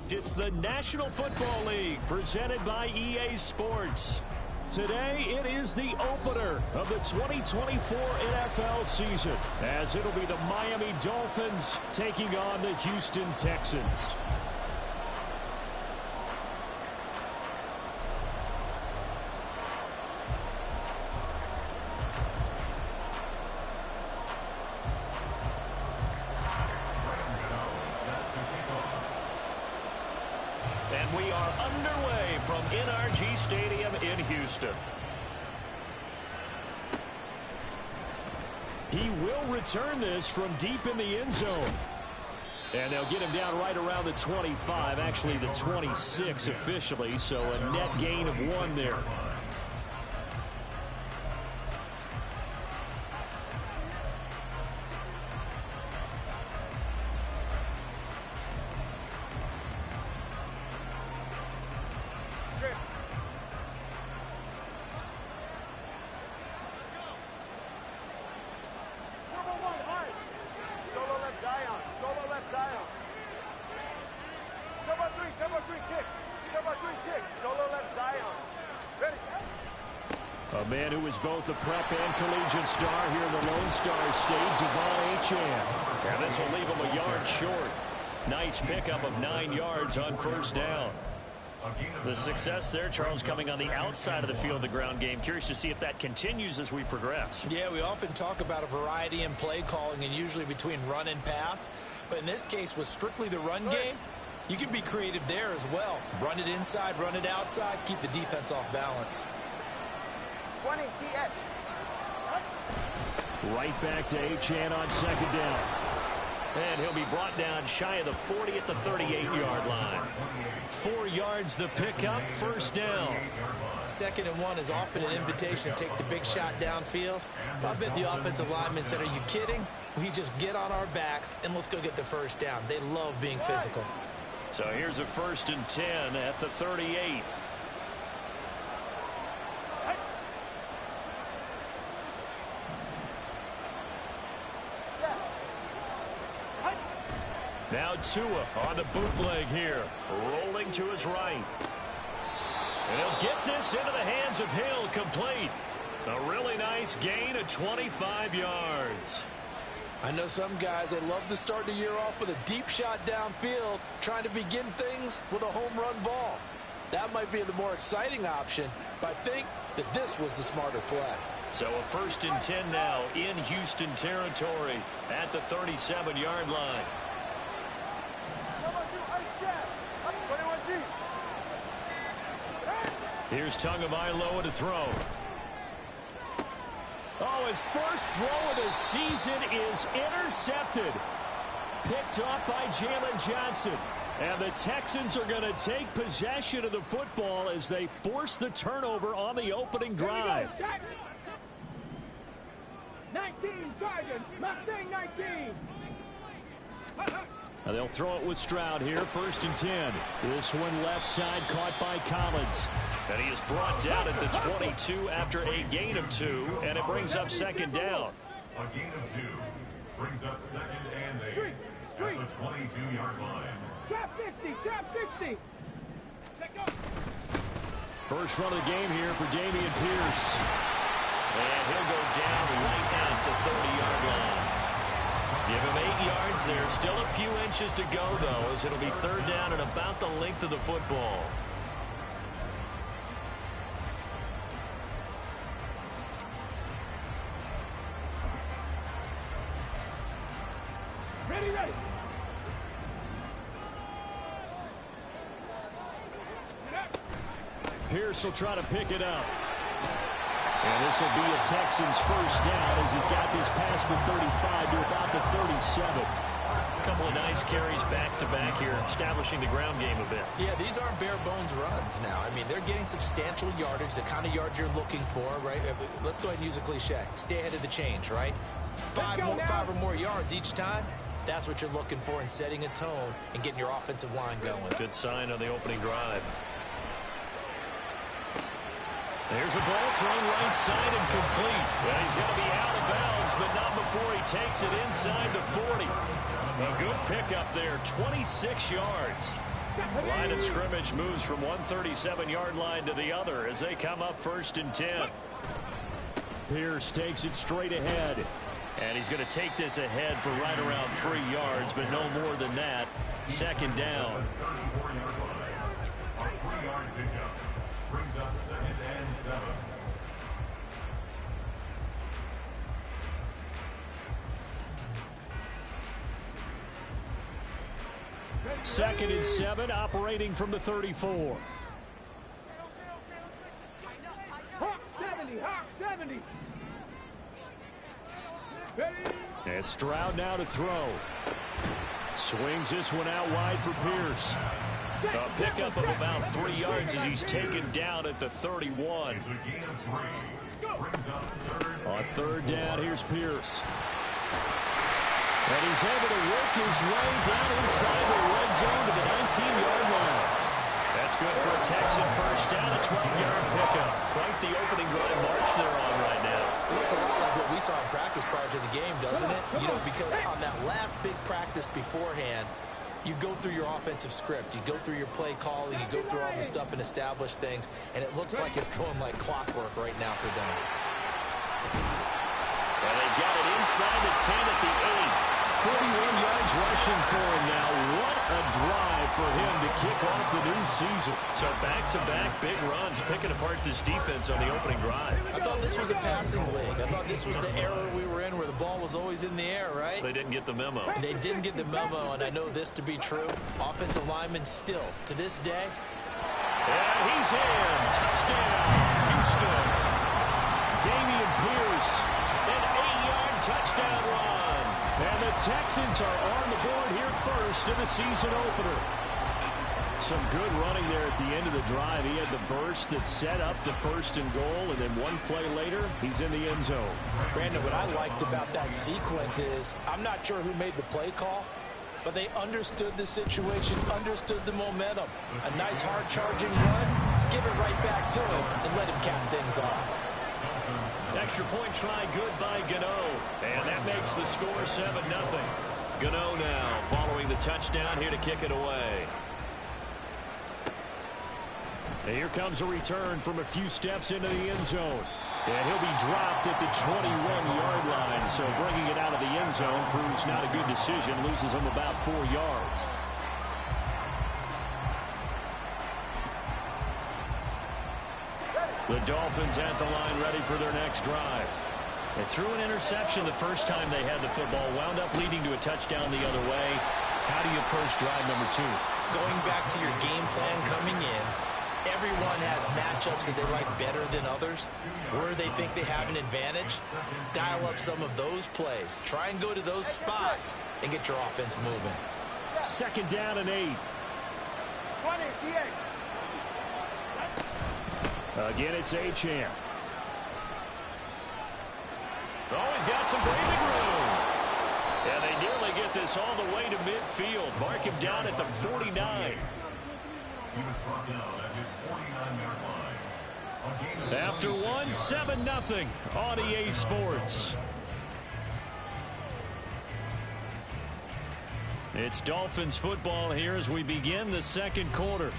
It's the National Football League presented by EA Sports. Today, it is the opener of the 2024 NFL season, as it'll be the Miami Dolphins taking on the Houston Texans. And we are underway from NRG Stadium in Houston. He will return this from deep in the end zone. And they'll get him down right around the 25, actually the 26 officially, so a net gain of 1 there. A man who is both a prep and collegiate star here in the Lone Star State, Devon Achane. And this will leave him a yard short. Nice pickup of 9 yards on first down. The success there, Charles, coming on the outside of the field, the ground game. Curious to see if that continues as we progress. Yeah, we often talk about a variety in play calling and usually between run and pass. But in this case, with strictly the run game, you can be creative there as well. Run it inside, run it outside, keep the defense off balance. 20 TX. Right back to Achane on second down. And he'll be brought down shy of the 40 at the 38-yard line. 4 yards the pickup, first down. 2nd and 1 is often an invitation to take the big shot downfield. I bet the offensive lineman said, are you kidding? We just get on our backs and let's go get the first down. They love being physical. So here's a 1st and 10 at the 38. Now Tua on the bootleg here, rolling to his right. And he'll get this into the hands of Hill, complete. A really nice gain of 25 yards. I know some guys, they love to start the year off with a deep shot downfield, trying to begin things with a home run ball. That might be the more exciting option, but I think that this was the smarter play. So a 1st and 10 now in Houston territory at the 37-yard line. Here's Tagovailoa to throw. Oh, his first throw of the season is intercepted. Picked off by Jalen Johnson. And the Texans are going to take possession of the football as they force the turnover on the opening drive. 19, Sergeant. Mustang 19. Now they'll throw it with Stroud here, 1st and 10. This one left side caught by Collins. And he is brought down at the 22 after a gain of 2, and it brings up 2nd down. A gain of 2 brings up 2nd and 8 at the 22-yard line. Trap 50, trap 50. Let go. First run of the game here for Dameon Pierce. And he'll go down right at the 30-yard line. Give him 8 yards there. Still a few inches to go, though, as it'll be third down and about the length of the football. Ready, ready. Pierce will try to pick it up. And this will be a Texans first down as he's got this past the 35 to about the 37. A couple of nice carries back-to-back here, establishing the ground game a bit. Yeah, these aren't bare-bones runs now. I mean, they're getting substantial yardage, the kind of yards you're looking for, right? Let's go ahead and use a cliche. Stay ahead of the change, right? Five or more yards each time. That's what you're looking for in setting a tone and getting your offensive line going. Good sign on the opening drive. There's a ball thrown right side and complete. Well, he's going to be out of bounds, but not before he takes it inside the 40. A good pickup there, 26 yards. The line of scrimmage moves from one 37-yard line to the other as they come up 1st and 10. Pierce takes it straight ahead. And he's going to take this ahead for right around 3 yards, but no more than that. 2nd down. A 3-yard pickup brings up 2nd and 7. 2nd and 7, operating from the 34. Hawk 70, Hawk 70. And Stroud now to throw. Swings this one out wide for Pierce. A pickup of about 3 yards as he's taken down at the 31. It's a gain of 3. Brings up 3rd. On 3rd down, here's Pierce. And he's able to work his way down inside the red zone to the 19-yard line. That's good for a Texan first down, a 12-yard pickup. Quite the opening drive march they're on right now. It looks a lot like what we saw in practice prior to the game, doesn't it? You know, because on that last big practice beforehand, you go through your offensive script. You go through your play calling. You go through all the stuff and establish things. And it looks like it's going like clockwork right now for them. Well, they've got it inside the 10 at the 8. 41 yards rushing for him now. What a drive for him to kick off the new season. So back-to-back big runs, picking apart this defense on the opening drive. I thought this was a passing league. I thought this was the era we were in where the ball was always in the air, right? They didn't get the memo. They didn't get the memo, and I know this to be true. Offensive linemen still, to this day. And he's in. Touchdown, Houston. Dameon Pierce, an 8-yard touchdown run. And the Texans are on the board here first in the season opener. Some good running there at the end of the drive. He had the burst that set up the 1st and goal, and then one play later, he's in the end zone. Brandon, what I liked about that sequence is I'm not sure who made the play call, but they understood the situation, understood the momentum. A nice hard-charging run, give it right back to him, and let him cap things off. Extra point try good by Gano. And that makes the score 7-0. Gano now following the touchdown here to kick it away. And here comes a return from a few steps into the end zone. And he'll be dropped at the 21-yard line. So bringing it out of the end zone proves not a good decision. Loses him about 4 yards. The Dolphins at the line ready for their next drive. They threw an interception the first time they had the football, wound up leading to a touchdown the other way. How do you approach drive number 2? Going back to your game plan coming in, everyone has matchups that they like better than others, where they think they have an advantage. Dial up some of those plays. Try and go to those spots and get your offense moving. 2nd down and 8. 20 TX. Again, it's Achane. Oh, he's got some breathing room. And they nearly get this all the way to midfield. Mark him down at the 49. He was brought down at his 49-yard line. After one, 7-0 on EA Sports. It's Dolphins football here as we begin the 2nd quarter.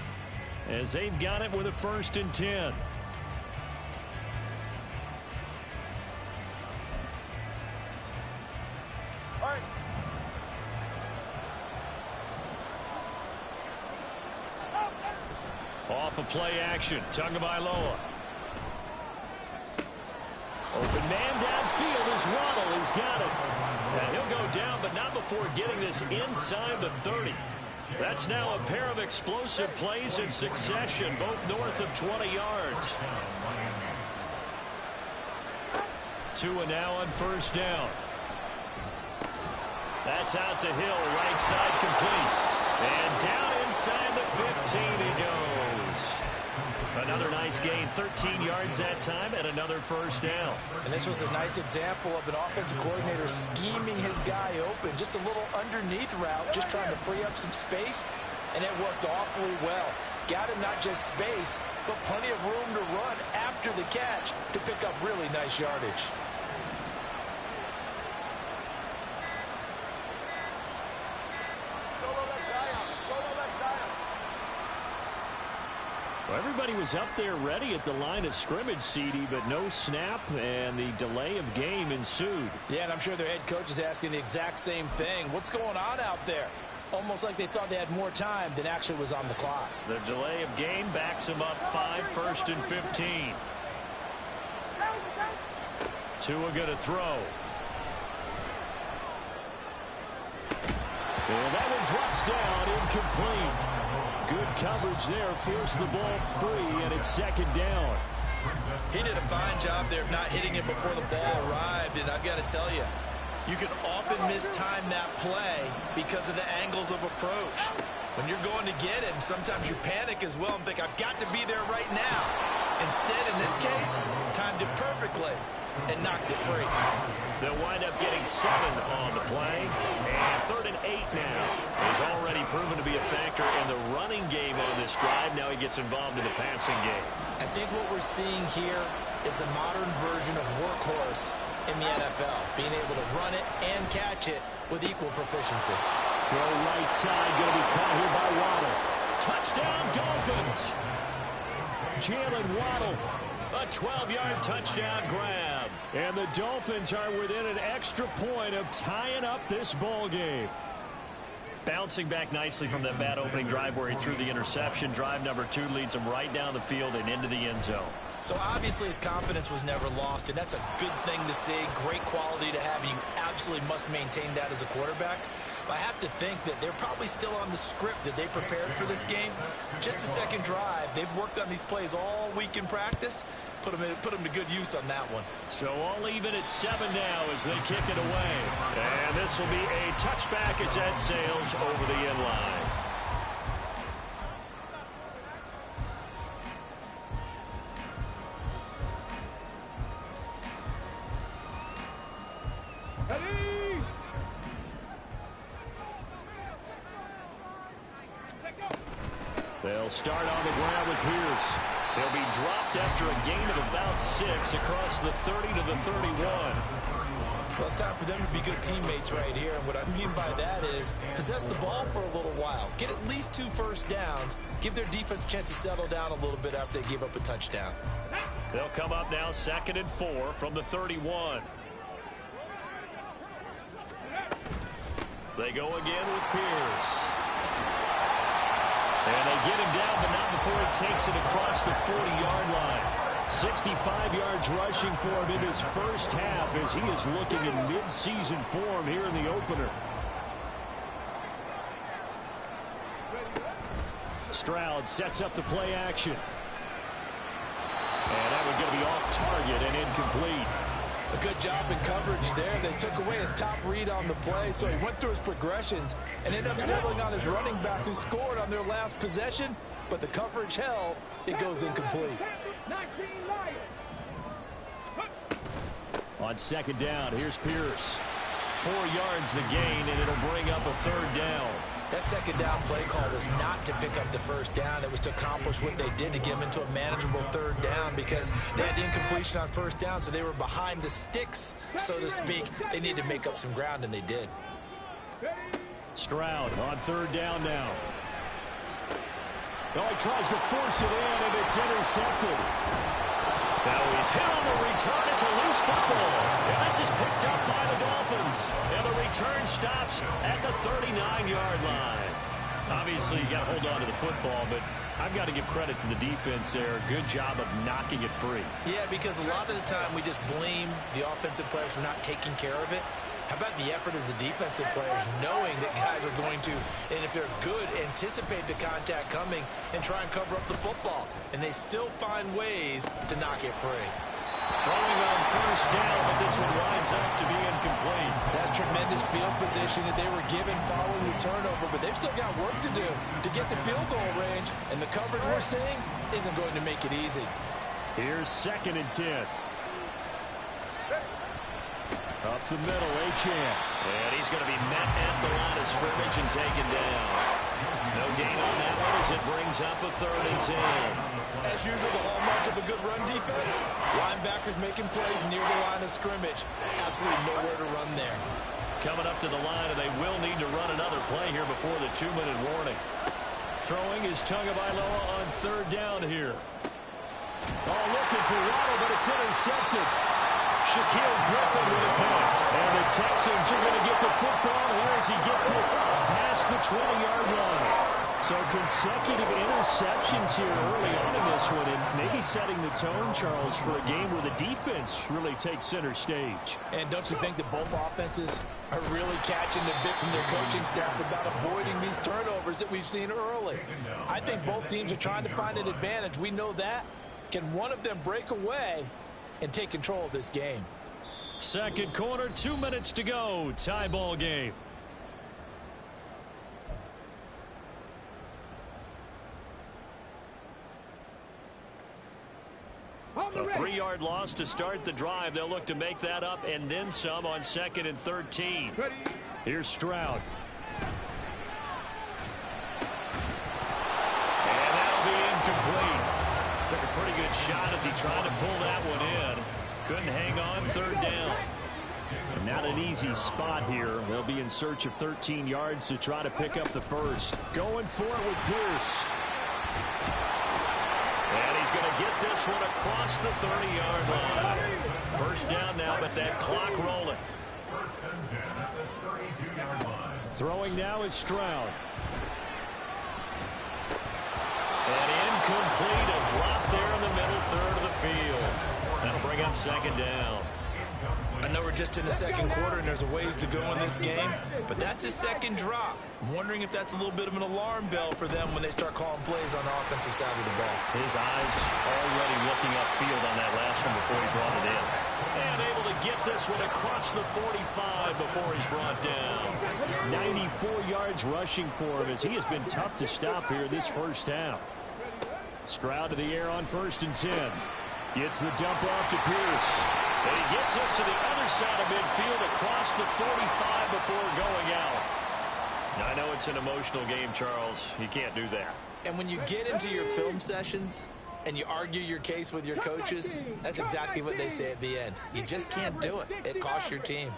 As they've got it with a 1st and 10. All right, Off of play action. Tagovailoa. Open man downfield as Waddle has got it. And he'll go down, but not before getting this inside the 30. That's now a pair of explosive plays in succession, both north of 20 yards. Tua now on first down. That's out to Hill, right side complete. And down inside the 15 he goes. Another nice gain, 13 yards that time, and another first down. And this was a nice example of an offensive coordinator scheming his guy open. Just a little underneath route, just trying to free up some space, and it worked awfully well. Got him not just space, but plenty of room to run after the catch to pick up really nice yardage. Well, everybody was up there ready at the line of scrimmage, CD, but no snap, and the delay of game ensued. Yeah, and I'm sure their head coach is asking the exact same thing. What's going on out there? Almost like they thought they had more time than actually was on the clock. The delay of game backs them up 5, 1st and 15. Tua going to throw. And that one drops down, incomplete. Good coverage there, forced the ball free, and it's second down. He did a fine job there of not hitting it before the ball arrived, and I've got to tell you, you can often mistime that play because of the angles of approach. When you're going to get him, sometimes you panic as well and think, I've got to be there right now. Instead, in this case, timed it perfectly and knocked it free. They'll wind up getting 7 on the play. And 3rd and 8 now. Has already proven to be a factor in the running game on this drive. Now he gets involved in the passing game. I think what we're seeing here is the modern version of workhorse in the NFL. Being able to run it and catch it with equal proficiency. Throw right side, going to be caught here by Waddle. Touchdown, Dolphins. Jalen Waddle, a 12-yard touchdown grab. And the Dolphins are within an extra point of tying up this ball game. Bouncing back nicely from that bad opening drive where he threw the interception. Drive number 2 leads him right down the field and into the end zone. So obviously his confidence was never lost, and that's a good thing to see. Great quality to have. You absolutely must maintain that as a quarterback. But I have to think that they're probably still on the script that they prepared for this game. Just the second drive. They've worked on these plays all week in practice. Put them to good use on that one. So all even at 7 now as they kick it away. And this will be a touchback as that sails over the end line. Ready? They'll start on the ground with Pierce. They'll be dropped after a gain of about 6 across the 30 to the 31. Well, it's time for them to be good teammates right here. And what I mean by that is possess the ball for a little while. Get at least 2 first downs. Give their defense a chance to settle down a little bit after they give up a touchdown. They'll come up now 2nd and 4 from the 31. They go again with Pierce. And they get him down, but not before he takes it across the 40-yard line. 65 yards rushing for him in his first half as he is looking in mid-season form here in the opener. Stroud sets up the play action. And that one going to be off target and incomplete. A good job in coverage there. They took away his top read on the play, so he went through his progressions and ended up settling on his running back who scored on their last possession, but the coverage held. It goes incomplete. On 2nd down, here's Pierce. 4 yards the gain, and it'll bring up a 3rd down. That 2nd down play call was not to pick up the first down. It was to accomplish what they did to get them into a manageable 3rd down because they had the incompletion on first down, so they were behind the sticks, so to speak. They needed to make up some ground, and they did. Stroud on 3rd down now. Oh, he tries to force it in, and it's intercepted. Now he's hit on the return. It's a loose football. And this is picked up by the Dolphins. And the return stops at the 39-yard line. Obviously, you got to hold on to the football, but I've got to give credit to the defense there. Good job of knocking it free. Yeah, because a lot of the time we just blame the offensive players for not taking care of it. How about the effort of the defensive players knowing that guys are going to, and if they're good, anticipate the contact coming and try and cover up the football. And they still find ways to knock it free. Throwing on first down, but this one winds up to be incomplete. That's tremendous field position that they were given following the turnover, but they've still got work to do to get the field goal range, and the coverage we're seeing isn't going to make it easy. Here's 2nd and 10. Up the middle, Achane. And he's going to be met at the line of scrimmage and taken down. No gain on that one as it brings up a 3rd and 10. As usual, the hallmark of a good run defense, linebackers making plays near the line of scrimmage. Absolutely nowhere to run there. Coming up to the line, and they will need to run another play here before the 2-minute warning. Throwing is Tagovailoa on 3rd down here. Oh, looking for Waddle, but it's intercepted. Shaquille Griffin with a pick. And the Texans are going to get the football here as he gets this past the 20-yard line. So consecutive interceptions here early on in this one, and maybe setting the tone, Charles, for a game where the defense really takes center stage. And don't you think that both offenses are really catching the bit from their coaching staff about avoiding these turnovers that we've seen early? I think both teams are trying to find an advantage. We know that. Can one of them break away and take control of this game? Second quarter, 2 minutes to go. Tie ball game. A 3-yard loss to start the drive. They'll look to make that up and then some on 2nd and 13. Here's Stroud. And that'll be incomplete. Took a pretty good shot as he tried to pull that one in. Couldn't hang on, 3rd down. And not an easy spot here. They'll be in search of 13 yards to try to pick up the first. Going for it with Pierce. And he's going to get this one across the 30-yard line. First down now, but that clock rolling. 1st and 10 at the 32-yard line. Throwing now is Stroud. And incomplete, a drop there in the middle third of the field. That'll bring up 2nd down. I know we're just in the second quarter and there's a ways to go in this game, but that's his 2nd drop. I'm wondering if that's a little bit of an alarm bell for them when they start calling plays on the offensive side of the ball. His eyes already looking upfield on that last one before he brought it in. And able to get this one across the 45 before he's brought down. 94 yards rushing for him as he has been tough to stop here this first half. Stroud to the air on 1st and 10. Gets the dump off to Pierce. And he gets us to the other side of midfield across the 45 before going out. I know it's an emotional game, Charles. You can't do that. And when you get into your film sessions and you argue your case with your coaches, that's exactly what they say at the end. You just can't do it. It costs your team.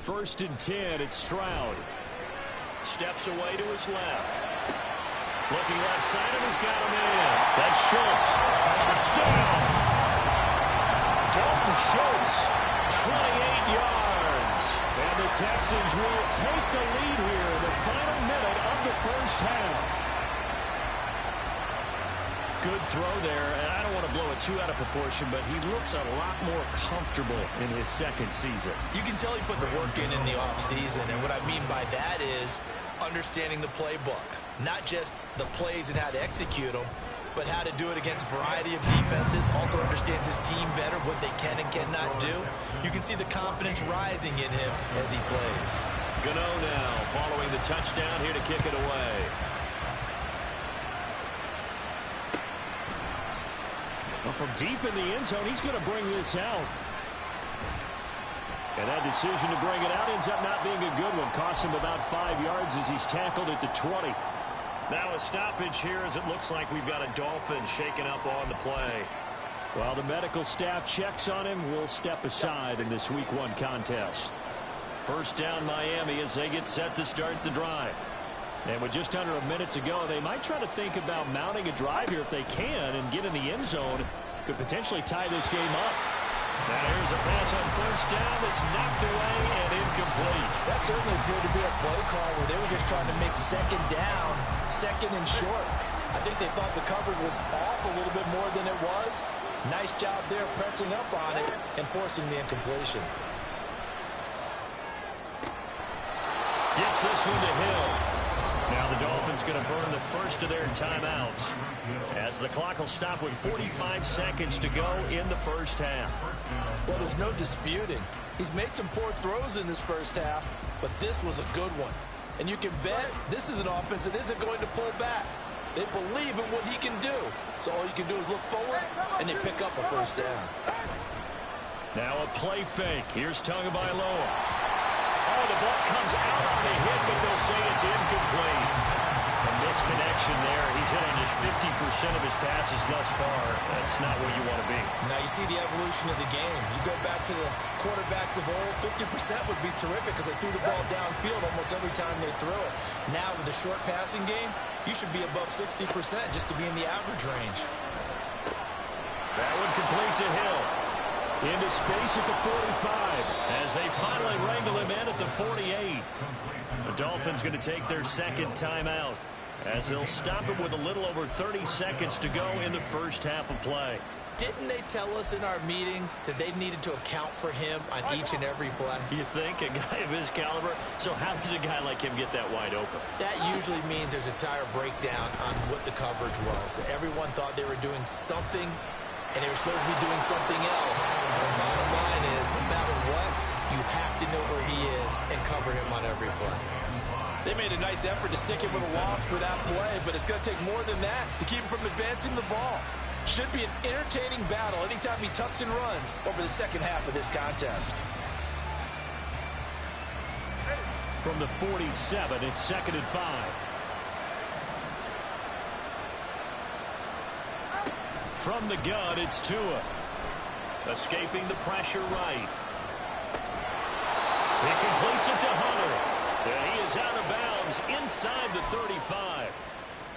1st and 10, it's Stroud. Steps away to his left. Looking left side, and he's got him in. That's Schultz. Touchdown! Dalton Schultz, 28 yards. And the Texans will take the lead here in the final minute of the first half. Good throw there, and I don't want to blow it too out of proportion, but he looks a lot more comfortable in his 2nd season. You can tell he put the work in the offseason, and what I mean by that is understanding the playbook. Not just the plays and how to execute them, but how to do it against a variety of defenses. Also understands his team better, what they can and cannot do. You can see the confidence rising in him as he plays. Gano now following the touchdown here to kick it away. Well, from deep in the end zone, he's going to bring this out. And that decision to bring it out ends up not being a good one. Costs him about 5 yards as he's tackled at the 20. Now a stoppage here as it looks like we've got a Dolphin shaken up on the play. While the medical staff checks on him, we'll step aside in this Week 1 contest. First down Miami as they get set to start the drive. And with just under a minute to go, they might try to think about mounting a drive here if they can and get in the end zone. Could potentially tie this game up. Now here's a pass on first down that's knocked away and incomplete. That certainly appeared to be a play call where they were just trying to make second down, second and short. I think they thought the coverage was off a little bit more than it was. Nice job there pressing up on it and forcing the incompletion. Gets this one to Hill. Now the Dolphins going to burn the first of their timeouts as the clock will stop with 45 seconds to go in the first half. Well, there's no disputing. He's made some poor throws in this first half, but this was a good one. And you can bet this is an offense that isn't going to pull back. They believe in what he can do. So all you can do is look forward, and they pick up a first down. Now a play fake. Here's Tagovailoa. Oh, the ball comes out on the hit, but they'll say it's incomplete. A misconnection there. He's hit on just 50% of his passes thus far. That's not where you want to be. Now you see the evolution of the game. You go back to the quarterbacks of old, 50% would be terrific because they threw the ball downfield almost every time they threw it. Now with the short passing game, you should be above 60% just to be in the average range. That one complete to Hill. Into space at the 45 as they finally wrangle him in at the 48. The Dolphins going to take their second timeout as they'll stop him with a little over 30 seconds to go in the first half of play. Didn't they tell us in our meetings that they needed to account for him on each and every play? You think? A guy of his caliber? So how does a guy like him get that wide open? That usually means there's a tire breakdown on what the coverage was. That everyone thought they were doing something and they were supposed to be doing something else. The bottom line is, no matter what, you have to know where he is and cover him on every play. They made a nice effort to stick him with a loss for that play, but it's going to take more than that to keep him from advancing the ball. Should be an entertaining battle anytime he tucks and runs over the second half of this contest. From the 47, it's 2nd and 5. From the gun, it's Tua. Escaping the pressure right. He completes it to Hunter. And he is out of bounds inside the 35.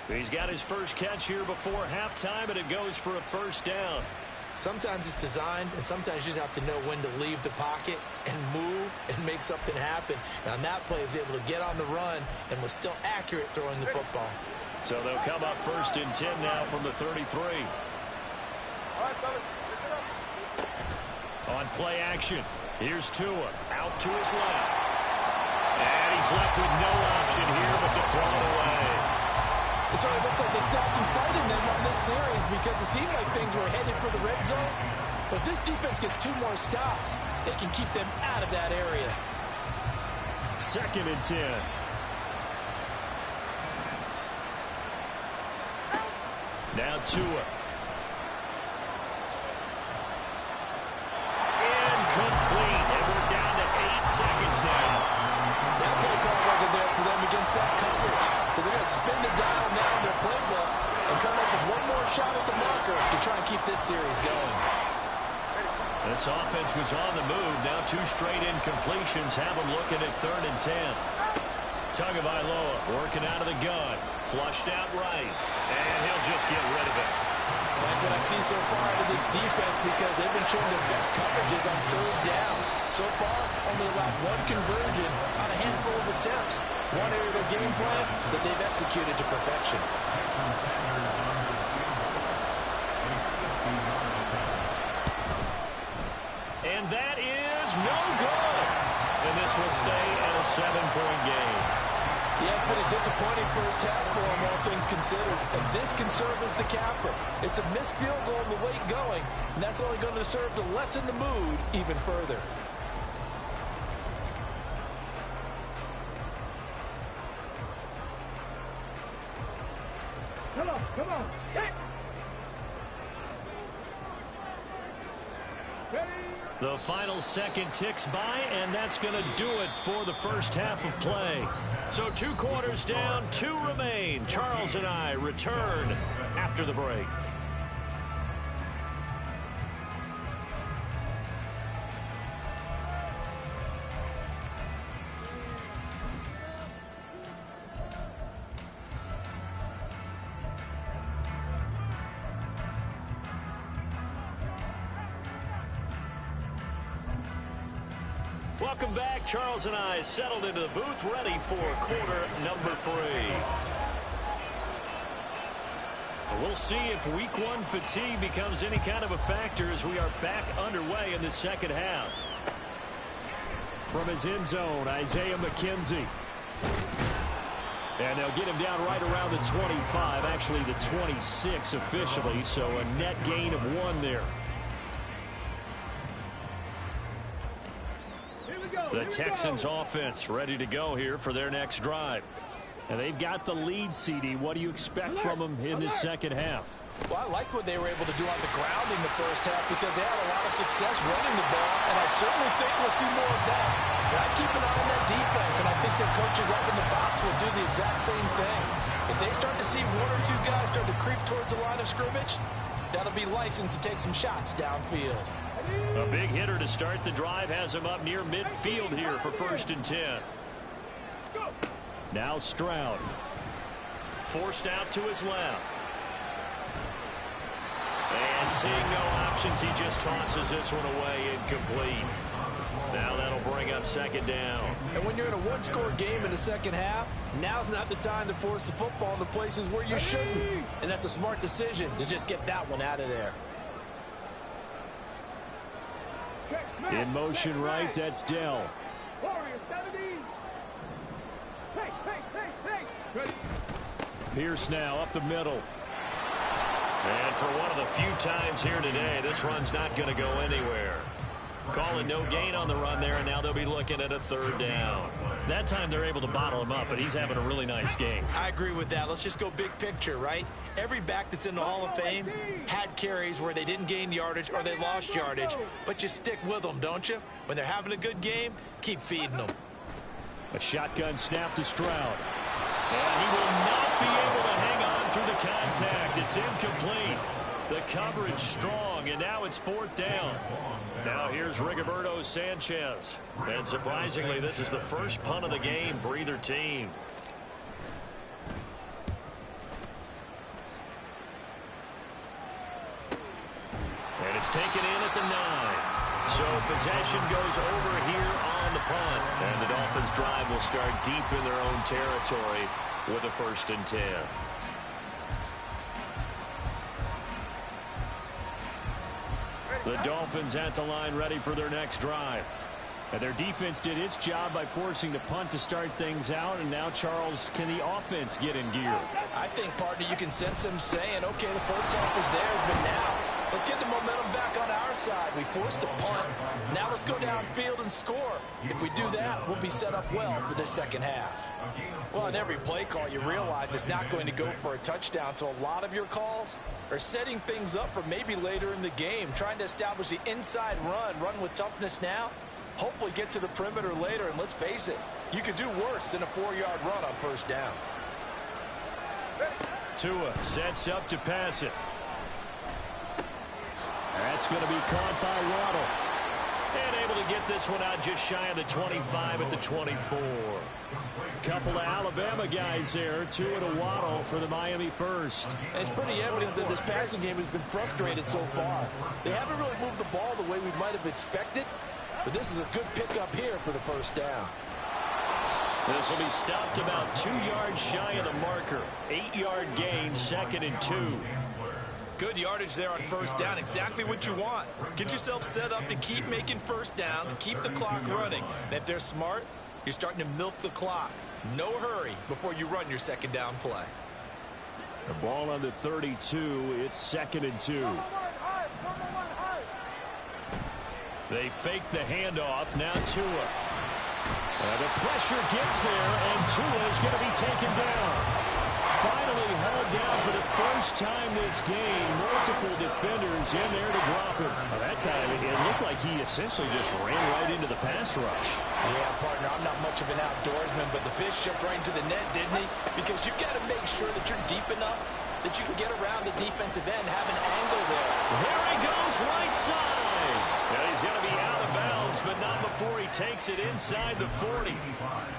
He's got his first catch here before halftime, and it goes for a first down. Sometimes it's designed, and sometimes you just have to know when to leave the pocket and move and make something happen. And on that play, he was able to get on the run and was still accurate throwing the football. So they'll come up 1st and 10 now from the 33. All right, fellas, listen up. On play action, here's Tua out to his left. And he's left with no option here but to throw it away. It certainly looks like they stopped some fight in them on this series because it seemed like things were headed for the red zone. But if this defense gets 2 more stops, they can keep them out of that area. 2nd and 10. Now Tua. Incomplete. And we're down to 8 seconds now. That play call wasn't there for them against that coverage. So they're going to spin the dial now in their playbook and come up with one more shot at the marker to try and keep this series going. This offense was on the move. Now 2 straight incompletions have them looking at 3rd and 10. Tagovailoa working out of the gun. Flushed out right. And he'll just get rid of it. Like what I see so far out of this defense because they've been showing their best coverages on 3rd down. So far, only allowed 1 conversion on a handful of attempts. One area of their game plan that they've executed to perfection. And that is no good. And this will stay at a 7-point game. Yeah, it's been a disappointing first half for him, all things considered. And this can serve as the capper. It's a missed field goal in the late going, and that's only going to serve to lessen the mood even further. Come on, hit! Ready? The final second ticks by, and that's going to do it for the first half of play. So 2 quarters down, 2 remain. Charles and I return after the break. Welcome back. Charles and I settled into the booth, ready for quarter number 3. We'll see if week 1 fatigue becomes any kind of a factor as we are back underway in the second half. From his end zone, Isaiah McKenzie. And they'll get him down right around the 25, actually the 26 officially, so a net gain of 1 there. The Texans offense ready to go here for their next drive. And they've got the lead, CD. What do you expect from them in this second half? Well, I like what they were able to do on the ground in the first half because they had a lot of success running the ball, and I certainly think we'll see more of that. Got to keep an eye on that defense, and I think their coaches up in the box will do the exact same thing. If they start to see 1 or 2 guys start to creep towards the line of scrimmage, that'll be licensed to take some shots downfield. A big hitter to start the drive has him up near midfield here for 1st and 10. Now Stroud. Forced out to his left. And seeing no options, he just tosses this one away incomplete. Now that'll bring up 2nd down. And when you're in a 1-score game in the second half, now's not the time to force the football in the places where you shouldn't. And that's a smart decision to just get that one out of there. In motion right, that's Dell. Pierce now up the middle. And for one of the few times here today, this run's not going to go anywhere. Calling no gain on the run there, and now they'll be looking at a 3rd down. That time they're able to bottle him up, but he's having a really nice game. I agree with that. Let's just go big picture, right? Every back that's in the Hall of Fame had carries where they didn't gain yardage or they lost yardage, but you stick with them, don't you? When they're having a good game, keep feeding them. A shotgun snap to Stroud. And he will not be able to hang on through the contact. It's incomplete. The coverage strong, and now it's 4th down. Now here's Rigoberto Sanchez. And surprisingly, this is the first punt of the game for either team. And it's taken in at the 9. So possession goes over here on the punt. And the Dolphins drive will start deep in their own territory with a 1st and 10. The Dolphins at the line ready for their next drive. And their defense did its job by forcing the punt to start things out. And now, Charles, can the offense get in gear? I think, partner, you can sense them saying, okay, the first half is theirs, but now let's get the momentum back on our side. We forced a punt. Now let's go downfield and score. If we do that, we'll be set up well for the second half. Well, in every play call, you realize it's not going to go for a touchdown. So a lot of your calls are setting things up for maybe later in the game, trying to establish the inside run with toughness now. Hopefully get to the perimeter later, and let's face it, you could do worse than a 4-yard run on 1st down. Tua sets up to pass it. That's going to be caught by Waddle. And able to get this one out just shy of the 25 at the 24. Couple of Alabama guys there, Tua and a Waddle for the Miami first. And it's pretty evident that this passing game has been frustrated so far. They haven't really moved the ball the way we might have expected, but this is a good pickup here for the 1st down. This will be stopped about 2 yards shy of the marker. 8-yard gain, 2nd and 2. Good yardage there on 1st down. Exactly what you want. Get yourself set up to keep making 1st downs, keep the clock running. And if they're smart, you're starting to milk the clock. No hurry before you run your 2nd down play. The ball on the 32. It's 2nd and 2. They fake the handoff. Now Tua. The pressure gets there, and Tua is going to be taken down. Finally hauled down for the first time this game. Multiple defenders in there to drop him. Well, that time it looked like he essentially just ran right into the pass rush. Yeah, partner, I'm not much of an outdoorsman, but the fish jumped right into the net, didn't he? Because you've got to make sure that you're deep enough that you can get around the defensive end, have an angle there. There he goes, right side. And he's going to be out of bounds, but not before he takes it inside the 40.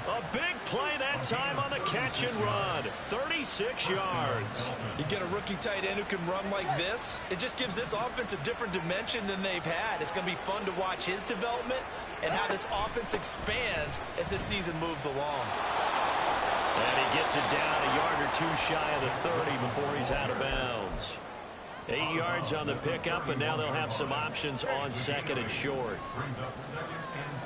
A big play that time on the catch and run. 36 yards. You get a rookie tight end who can run like this, it just gives this offense a different dimension than they've had. It's going to be fun to watch his development. and how this offense expands as the season moves along. And he gets it down a yard or two shy of the 30 before he's out of bounds. 8 yards on the pickup, and now they'll have some options on second and short. Brings up second and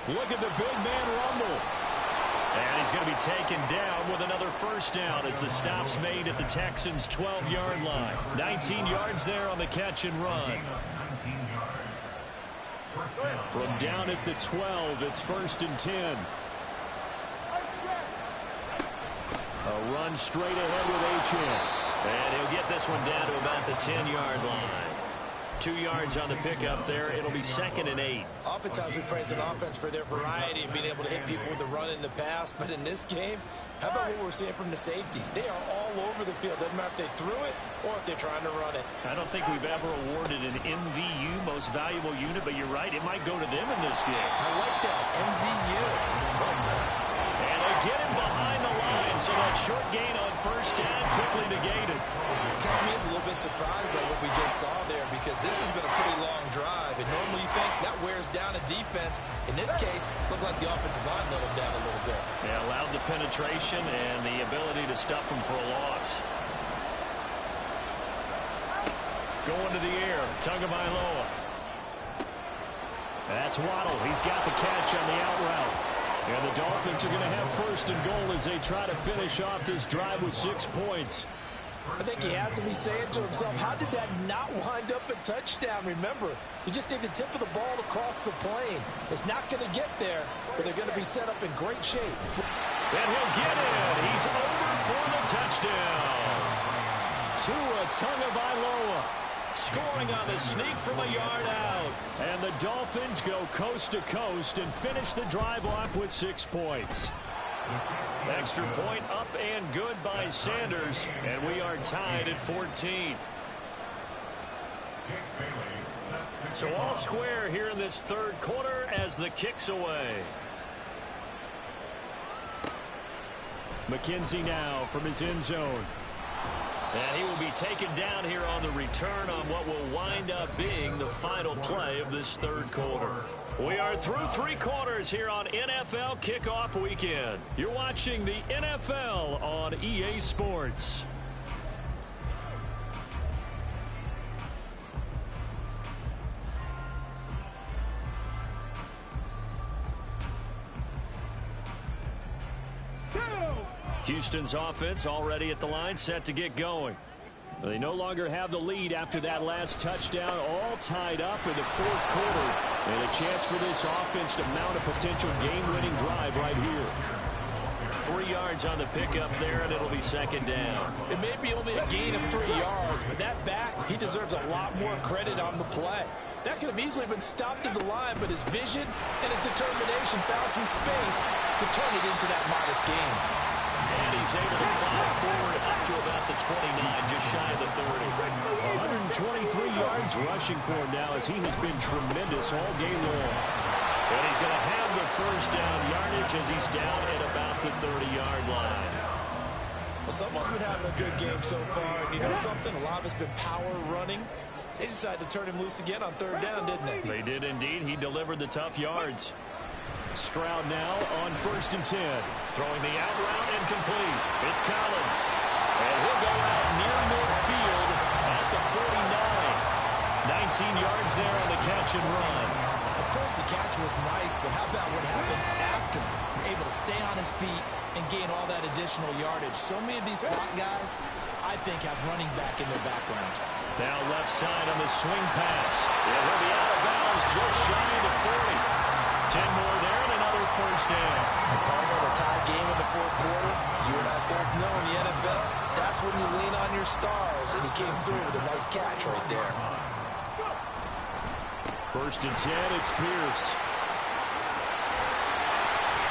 2. Look at the big man rumble. And he's going to be taken down with another first down as the stop's made at the Texans' 12-yard line. 19 yards there on the catch and run. 19 yards. From down at the 12, it's 1st and 10. A run straight ahead with H.M. And he'll get this one down to about the 10-yard line. 2 yards on the pickup there. It'll be 2nd and 8. Oftentimes we praise an offense for their variety and being able to hit people with the run in the pass. But in this game, how about what we're seeing from the safeties? They are all over the field. Doesn't matter if they threw it or if they're trying to run it. I don't think we've ever awarded an MVU, most valuable unit, but you're right. It might go to them in this game. I like that. MVU. Well done. And they get him behind the line, so that short gain on first down quickly negated. Tommy is a little bit surprised by what we just saw there because this has been a pretty long drive. And normally you think that wears down a defense. In this case, looked like the offensive line let him down a little bit. Yeah, allowed the penetration and the ability to stuff him for a loss. Going to the air, Tagovailoa. That's Waddle. He's got the catch on the out route. And the Dolphins are going to have 1st and goal as they try to finish off this drive with 6 points. I think he has to be saying to himself, how did that not wind up a touchdown? Remember, you just need the tip of the ball to cross the plane. It's not going to get there, but they're going to be set up in great shape. And he'll get it. He's over for the touchdown. Tua Tagovailoa scoring on the sneak from a yard out. And the Dolphins go coast to coast and finish the drive off with 6 points. Extra point up and good by Sanders, and we are tied at 14. So all square here in this 3rd quarter as the kick's away. McKenzie now from his end zone. And he will be taken down here on the return on what will wind up being the final play of this 3rd quarter. We are through 3 quarters here on NFL Kickoff Weekend. You're watching the NFL on EA Sports. Houston's offense already at the line, set to get going. They no longer have the lead after that last touchdown, all tied up in the 4th quarter. And a chance for this offense to mount a potential game-winning drive right here. 3 yards on the pickup there, and it'll be 2nd down. It may be only a gain of 3 yards, but that back, he deserves a lot more credit on the play. That could have easily been stopped at the line, but his vision and his determination found some space to turn it into that modest gain. And he's able to plow forward up to about the 29, just shy of the 30. 123 yards rushing for him now as he has been tremendous all game long. And he's going to have the first down yardage as he's down at about the 30-yard line. Well, someone's been having a good game so far. And you know something? A lot of it's been power running. They decided to turn him loose again on 3rd down, didn't they? They did indeed. He delivered the tough yards. Stroud now on 1st and 10. Throwing the out route incomplete. It's Collins. And he'll go out near midfield at the 49. 19 yards there on the catch and run. Of course, the catch was nice, but how about what happened after? Able to stay on his feet and gain all that additional yardage. So many of these slot guys, I think, have running back in their background. Now left side on the swing pass. And he'll be out of bounds just shy of the 40. 10 more there and another first down. A partner, a tie game in the 4th quarter. You and I both know in the NFL, that's when you lean on your stars, and he came through with a nice catch right there. 1st and 10, it's Pierce.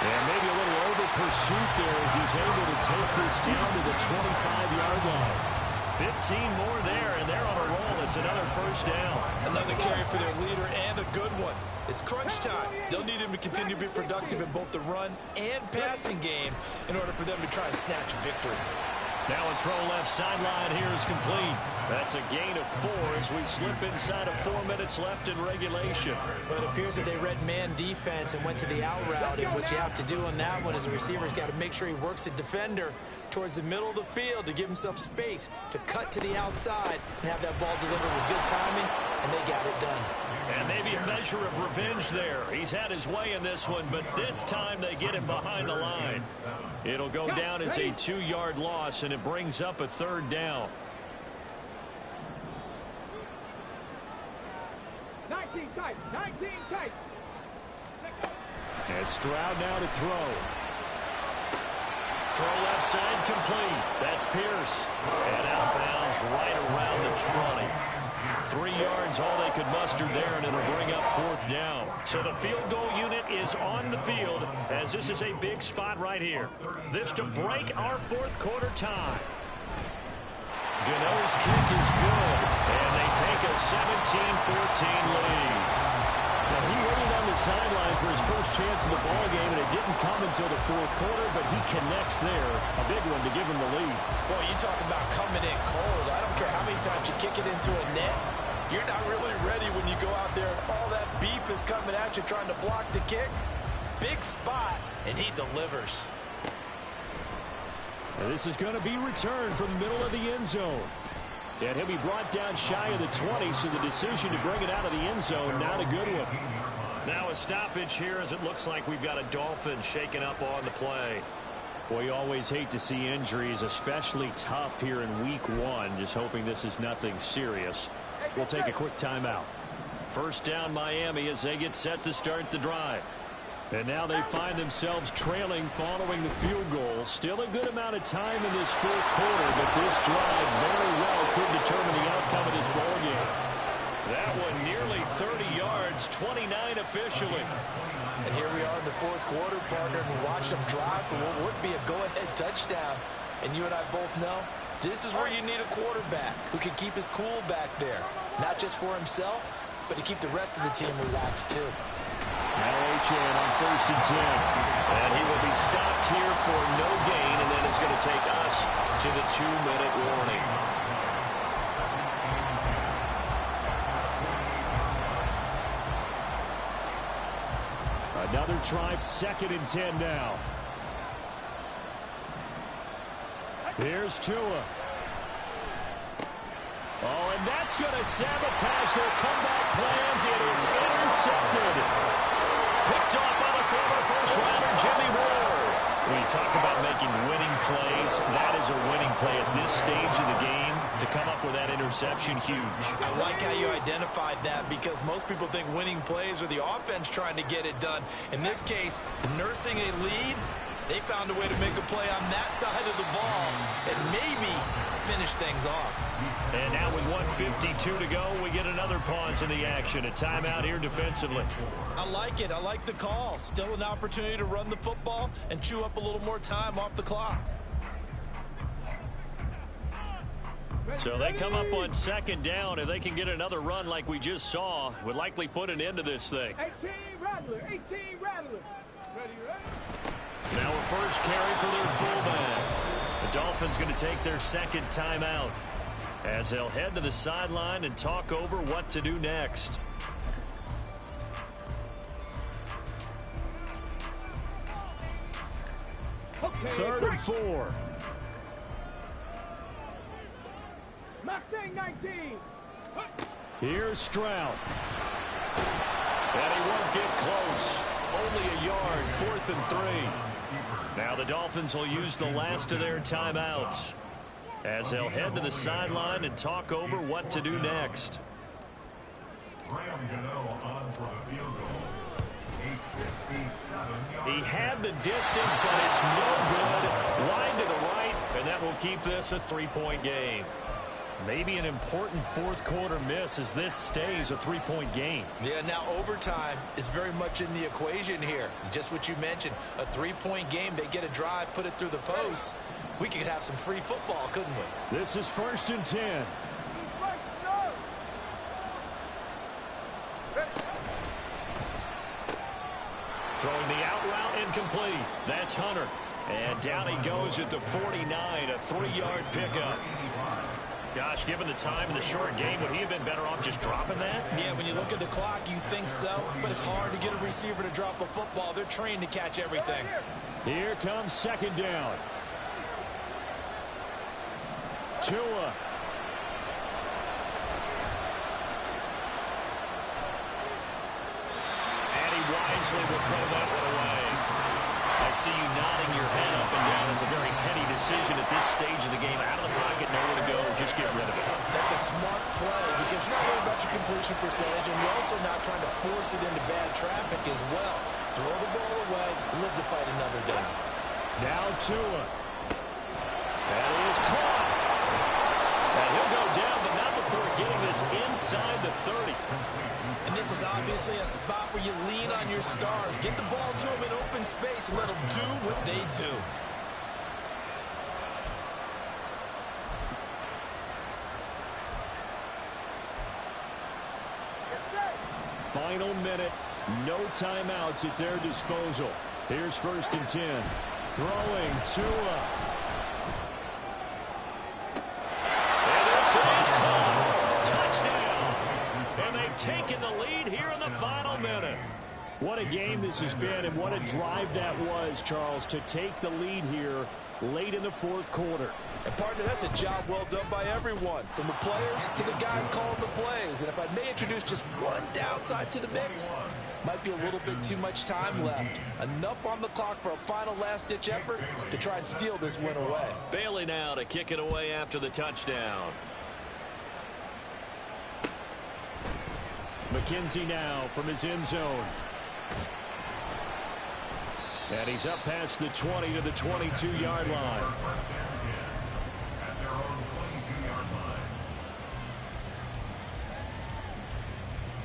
And maybe a little over pursuit there as he's able to take this down to the 25-yard line. 15 more there, and they're on a roll. It's another first down. Another carry for their leader, and a good one. It's crunch time. They'll need him to continue to be productive in both the run and passing game in order for them to try and snatch a victory. Now a throw left sideline here is complete. That's a gain of 4 as we slip inside of 4 minutes left in regulation. But it appears that they read man defense and went to the out route. And what you have to do on that one is the receiver's got to make sure he works the defender towards the middle of the field to give himself space to cut to the outside and have that ball delivered with good timing, and they got it done. And maybe a measure of revenge there. He's had his way in this one, but this time they get him behind the line. It'll go down as a 2-yard loss, and it brings up a 3rd down. 19 tight. 19 tight. And Stroud now to throw. Throw left side complete. That's Pierce. And out of bounds right around the 20. 3 yards, all they could muster there, and it'll bring up 4th down. So the field goal unit is on the field as this is a big spot right here. This to break our 4th quarter tie. Gano's kick is good, and they take a 17-14 lead. So he waited on the sideline for his first chance in the ballgame, and it didn't come until the 4th quarter, but he connects there. A big one to give him the lead. Boy, you talk about coming in cold. I don't care how many times you kick it into a net. You're not really ready when you go out there and all that beef is coming at you trying to block the kick. Big spot, and he delivers. And this is going to be returned from the middle of the end zone. And he'll be brought down shy of the 20, so the decision to bring it out of the end zone, not a good one. Now a stoppage here as it looks like we've got a Dolphin shaken up on the play. Boy, you always hate to see injuries, especially tough here in week 1. Just hoping this is nothing serious. We'll take a quick timeout. First down Miami as they get set to start the drive. And now they find themselves trailing following the field goal. Still a good amount of time in this 4th quarter, but this drive very well could determine the outcome of this ballgame. That one nearly 30 yards, 29 officially. And here we are in the 4th quarter, partner, and we watch them drive for what would be a go-ahead touchdown. And you and I both know this is where you need a quarterback who can keep his cool back there. Not just for himself, but to keep the rest of the team relaxed too. Now Achane on 1st and 10. And he will be stopped here for no gain, and then it's going to take us to the 2-minute warning. Another try, 2nd and 10 now. Here's Tua. Oh, and that's going to sabotage their comeback plans. It is intercepted. Picked off by the former first-rounder, Jimmy Ward. When you talk about making winning plays, that is a winning play at this stage of the game. To come up with that interception, huge. I like how you identified that because most people think winning plays are the offense trying to get it done. In this case, nursing a lead, they found a way to make a play on that side of the ball and maybe finish things off. And now with 1:52 to go, we get another pause in the action. A timeout here defensively. I like it. I like the call. Still an opportunity to run the football and chew up a little more time off the clock. So they come up on 2nd down. If they can get another run like we just saw, would likely put an end to this thing. 18 Rattler. 18 Rattler. Ready, ready. Now a first carry for their fullback. The Dolphins going to take their 2nd timeout as they'll head to the sideline and talk over what to do next. Okay, 3rd and 4. Mustang 19. Here's Stroud. And he won't get close. Only a yard, 4th and 3. Now the Dolphins will use the last of their timeouts as they'll head to the sideline and talk over what to do next. He had the distance, but it's no good. Line to the right, and that will keep this a 3-point game. Maybe an important 4th quarter miss as this stays a 3-point game. Yeah, now overtime is very much in the equation here. Just what you mentioned, a 3-point game. They get a drive, put it through the posts. We could have some free football, couldn't we? This is 1st and 10. Throwing the out route incomplete. That's Hunter. And down he goes at the 49, a 3-yard pickup. Gosh, given the time in the short game, would he have been better off just dropping that? Yeah, when you look at the clock, you think so, but it's hard to get a receiver to drop a football. They're trained to catch everything. Here comes second down. Tua. And he wisely will throw that one away. I see you nodding your head up and down. It's a very heady decision at this stage of the game. Out of the pocket, nowhere to go. Just get rid of it. That's a smart play because you're not worried about your completion percentage, and you're also not trying to force it into bad traffic as well. Throw the ball away, live to fight another down. Now Tua. That is caught. And he'll go down, but not before getting this inside the 30. And this is obviously a spot where you lean on your stars. Get the ball to them in open space and let them do what they do. Final minute. No timeouts at their disposal. Here's 1st and 10. Throwing Tua. And this is caught. Touchdown. And they've taken the lead here in the final minute. What a game this has been, and what a drive that was, Charles, to take the lead here late in the 4th quarter. And, partner, that's a job well done by everyone, from the players to the guys calling the plays. And if I may introduce just one downside to the mix, might be a little bit too much time left. Enough on the clock for a final last-ditch effort to try and steal this win away. Bailey now to kick it away after the touchdown. McKenzie now from his end zone. And he's up past the 20 to the 22-yard line. At their own 22-yard line.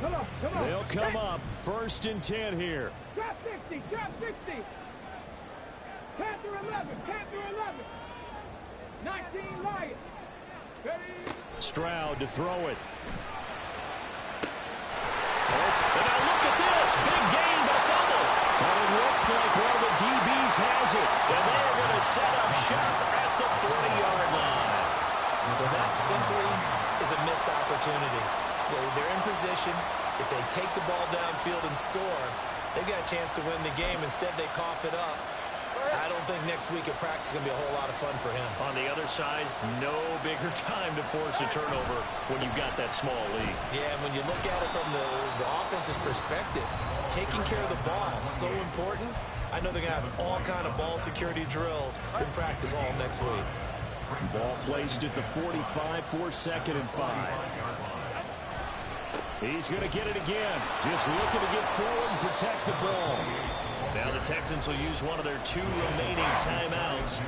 Come on. They'll come up 1st and 10 here. Drop 60, drop 60. 10 through 11, 10 through 11. 19 Lions. Ready? Stroud to throw it. And now look at this. Big gain, but a fumble. And it looks like one of the DBs has it. And they're going to set up shop at the 40-yard line. Well, that simply is a missed opportunity. They're in position. If they take the ball downfield and score, they've got a chance to win the game. Instead, they cough it up. I don't think next week at practice is going to be a whole lot of fun for him. On the other side, no bigger time to force a turnover when you've got that small lead. Yeah, and when you look at it from the offense's perspective, taking care of the ball is so important. I know they're going to have all kind of ball security drills in practice all next week. Ball placed at the 45 for 2nd and 5. He's going to get it again. Just looking to get forward and protect the ball. Now the Texans will use one of their 2 remaining timeouts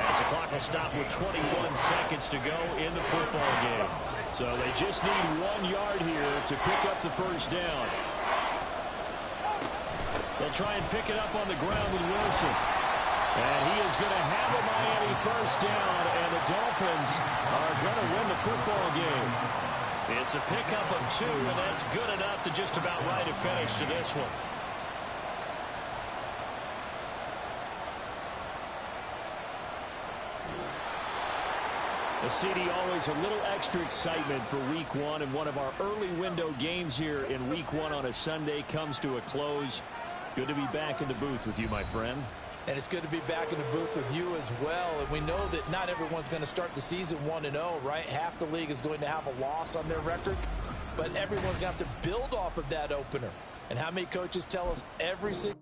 as the clock will stop with 21 seconds to go in the football game. So they just need 1 yard here to pick up the 1st down. They'll try and pick it up on the ground with Wilson. And he is going to have a Miami 1st down, and the Dolphins are going to win the football game. It's a pickup of 2, and that's good enough to just about right a finish to this one. CD, always a little extra excitement for week 1, and one of our early window games here in week 1 on a Sunday comes to a close. Good to be back in the booth with you, my friend. And it's good to be back in the booth with you as well. And we know that not everyone's going to start the season 1-0, right? Half the league is going to have a loss on their record. But everyone's going to have to build off of that opener. And how many coaches tell us every single